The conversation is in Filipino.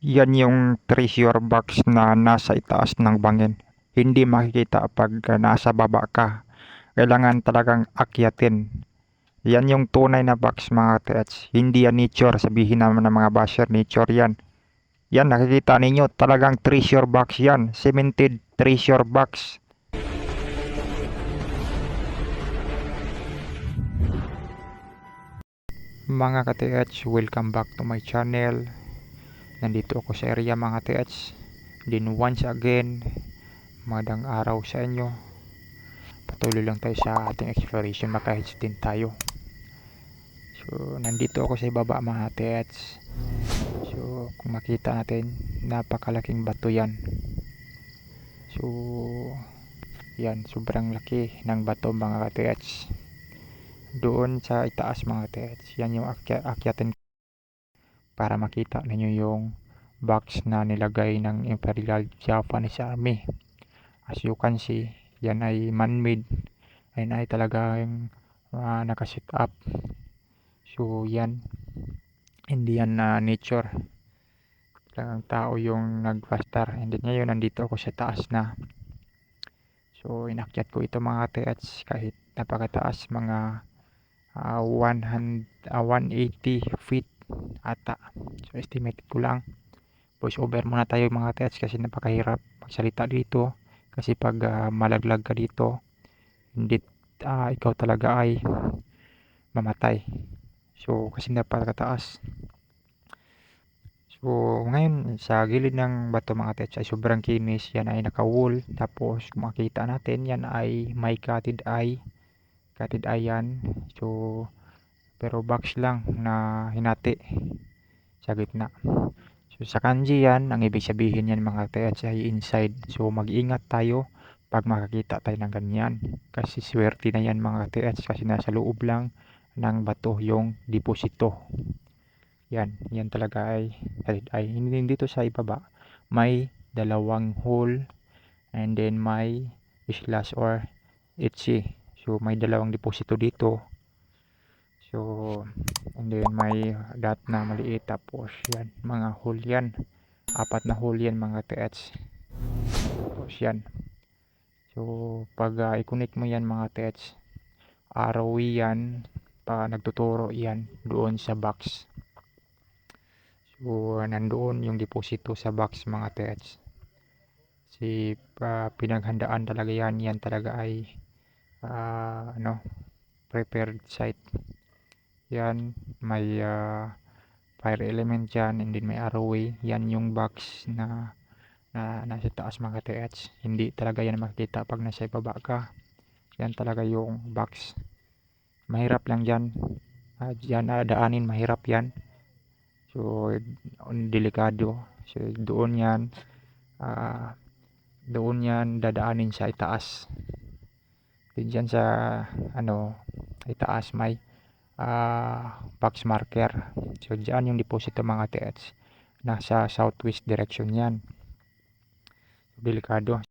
Yan yung treasure box na nasa itaas ng bangin. Hindi makikita pag nasa baba ka. Kailangan talagang akyatin. Yan yung tunay na box mga tets. Hindi yan nature. Sabihin naman ng mga basher, nature yan. Yan nakikita ninyo, talagang treasure box yan. Cemented treasure box. Mga ka-TH, welcome back to my channel. Nandito ako sa area mga TH. Then once again, magandang araw sa inyo. Patuloy lang tayo sa ating exploration, maka-hits din tayo. So, nandito ako sa ibaba mga TH. So, kung makita natin, napakalaking bato yan. So, yan, sobrang laki ng bato mga ka-TH. Doon sa itaas mga TH, yan yung akyatin para makita ninyo yung box na nilagay ng Imperial Japanese Army. As you can see, yan ay man-made. Yan ay talagang nakasit up. So yan, hindi yan na nature. Talagang tao yung nagpastar. And then ngayon nandito ako sa taas na. So inakyat ko ito mga TH kahit napakataas, mga 180 feet ata. So estimated ko lang. Voice over muna tayo mga TH kasi napakahirap magsalita dito. Kasi pag malaglag ka dito, hindi ikaw talaga ay mamatay. So kasi napakataas. So ngayon sa gilid ng bato mga TH ay sobrang kinis. Yan ay naka-wool. Tapos kung makita natin, yan ay may catted eye. Catted eye yan. So pero box lang na hinati sa gitna. So sa kanji yan, ang ibig sabihin yan mga TH ay inside. So mag-ingat tayo pag makakita tayo ng ganyan. Kasi swerte na yan mga TH kasi nasa loob lang ng bato yung deposito. Yan talaga ay hindi dito sa ibaba. May dalawang hole and then may slash or etsi. So may dalawang deposito dito. So and then may dot na maliit, tapos yan mga hole yan, 4 na hole yan mga TH. Tapos yan, so pag i-connect mo yan mga TH, arrow yan pa nagtuturo yan doon sa box. So nandoon yung deposito sa box mga TH. Si pinaghandaan talaga yan talaga ay prepared site. Yan may fire element dyan, and then may arrowway. Yan yung box na nasa taas mga TH. Hindi talaga yan makikita pag nasa ibaba ka. Yan talaga yung box. Mahirap lang dyan. Dyan daanin, mahirap yan. So delikado. So doon yan dadaanin sa itaas. Diyan sa itaas may box marker. So dyan yung deposito mga TH. Nasa southwest direction yan. Delikado.